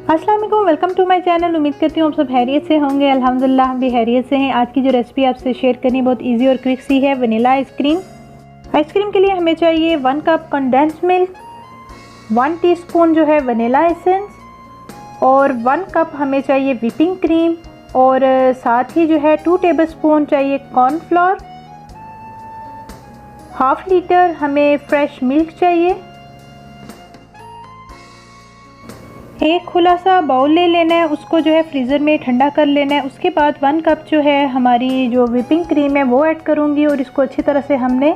अस्सलाम वालेकुम, welcome to my channel. उम्मीद करती हूँ आप सब हैरियत से होंगे। अल्हम्दुलिल्लाह हम भी हैरियत से हैं। आज की जो रेसिपी आपसे शेयर करनी बहुत इजी और क्विक सी है, वनीला आइसक्रीम। आइसक्रीम के लिए हमें चाहिए 1 कप कंडेंस मिल्क, 1 टीस्पून जो है वनीला एसेंस और 1 कप हमें चाहिए व्हिपिंग क्रीम और साथ ही जो है 2 टेबलस्पून चाहिए कॉर्नफ्लोर, हाफ लीटर हमें फ्रेश मिल्क चाहिए। एक खुला सा बाउल ले लेना है, उसको जो है फ्रीज़र में ठंडा कर लेना है। उसके बाद 1 कप जो है हमारी जो व्हिपिंग क्रीम है वो ऐड करूँगी और इसको अच्छी तरह से हमने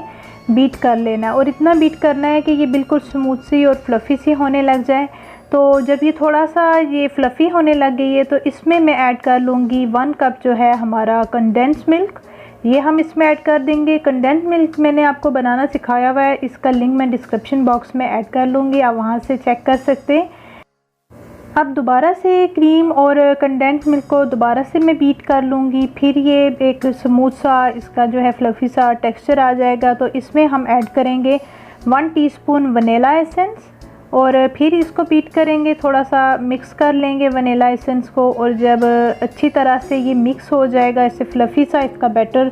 बीट कर लेना है। और इतना बीट करना है कि ये बिल्कुल स्मूथ सी और फ्लफ़ी सी होने लग जाए। तो जब ये थोड़ा सा ये फ्लफ़ी होने लग गई है तो इसमें मैं ऐड कर लूँगी 1 कप जो है हमारा कंडेंस मिल्क। ये हम इसमें ऐड कर देंगे। कंडेंस मिल्क मैंने आपको बनाना सिखाया हुआ है, इसका लिंक मैं डिस्क्रिप्शन बॉक्स में ऐड कर लूँगी, आप वहाँ से चेक कर सकते हैं। अब दोबारा से क्रीम और कंडेंस मिल्क को दोबारा से मैं बीट कर लूँगी। फिर ये एक स्मूथ सा इसका जो है फ्लफ़ी सा टेक्सचर आ जाएगा। तो इसमें हम ऐड करेंगे 1 टीस्पून वनीला एसेंस और फिर इसको बीट करेंगे, थोड़ा सा मिक्स कर लेंगे वनीला एसेंस को। और जब अच्छी तरह से ये मिक्स हो जाएगा, इससे फ्लफ़ी सा इसका बैटर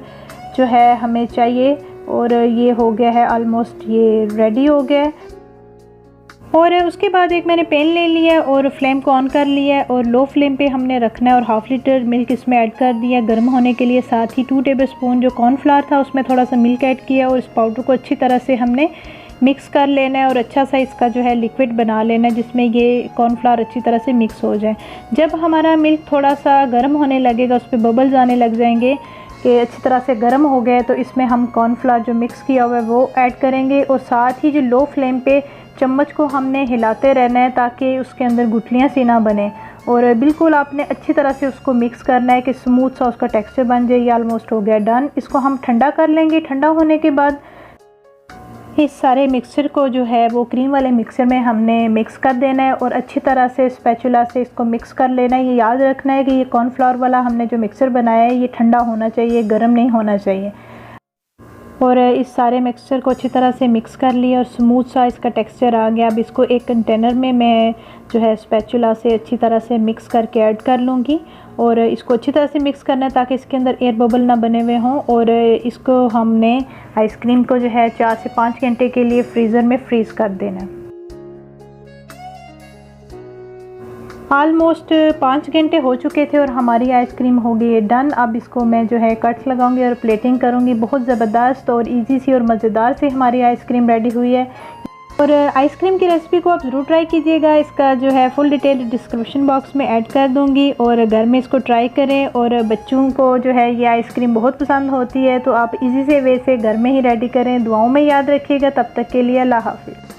जो है हमें चाहिए और ये हो गया है ऑलमोस्ट, ये रेडी हो गया है। और उसके बाद एक मैंने पैन ले लिया और फ्लेम को ऑन कर लिया है और लो फ्लेम पे हमने रखना है और हाफ़ लीटर मिल्क इसमें ऐड कर दिया गर्म होने के लिए। साथ ही 2 टेबलस्पून जो कॉर्नफ्लावर था उसमें थोड़ा सा मिल्क ऐड किया और इस पाउडर को अच्छी तरह से हमने मिक्स कर लेना है और अच्छा सा इसका जो है लिक्विड बना लेना है जिसमें ये कॉर्नफ्लावर अच्छी तरह से मिक्स हो जाए। जब हमारा मिल्क थोड़ा सा गर्म होने लगेगा, उस पर बबल्स आने लग जाएंगे कि अच्छी तरह से गर्म हो गए, तो इसमें हम कॉर्नफ्लावर जो मिक्स किया हुआ है वो ऐड करेंगे। और साथ ही जो लो फ्लेम पे चम्मच को हमने हिलाते रहना है ताकि उसके अंदर गुठलियाँ सी ना बने। और बिल्कुल आपने अच्छी तरह से उसको मिक्स करना है कि स्मूथ सा उसका टेक्सचर बन जाए। ये ऑलमोस्ट हो गया डन। इसको हम ठंडा कर लेंगे। ठंडा होने के बाद इस सारे मिक्सचर को जो है वो क्रीम वाले मिक्सर में हमने मिक्स कर देना है और अच्छी तरह से स्पैचुला से इसको मिक्स कर लेना है। ये याद रखना है कि ये कॉर्नफ्लावर वाला हमने जो मिक्सर बनाया है ये ठंडा होना चाहिए, गर्म नहीं होना चाहिए। और इस सारे मिक्सचर को अच्छी तरह से मिक्स कर लिया और स्मूथ सा इसका टेक्सचर आ गया। अब इसको एक कंटेनर में मैं जो है स्पैचुला से अच्छी तरह से मिक्स करके ऐड कर लूँगी और इसको अच्छी तरह से मिक्स करना है ताकि इसके अंदर एयर बबल ना बने हुए हों। और इसको हमने आइसक्रीम को जो है 4 से 5 घंटे के लिए फ्रीज़र में फ्रीज़ कर देना है। ऑलमोस्ट 5 घंटे हो चुके थे और हमारी आइसक्रीम हो गई है डन। अब इसको मैं जो है कट्स लगाऊंगी और प्लेटिंग करूंगी। बहुत ज़बरदस्त और इजी सी और मज़ेदार सी हमारी आइसक्रीम रेडी हुई है। और आइसक्रीम की रेसिपी को आप ज़रूर ट्राई कीजिएगा। इसका जो है फुल डिटेल डिस्क्रिप्शन बॉक्स में ऐड कर दूंगी और घर में इसको ट्राई करें। और बच्चों को जो है ये आइसक्रीम बहुत पसंद होती है, तो आप इजी से वे से घर में ही रेडी करें। दुआओं में याद रखिएगा। तब तक के लिए अल्लाह हाफिज़।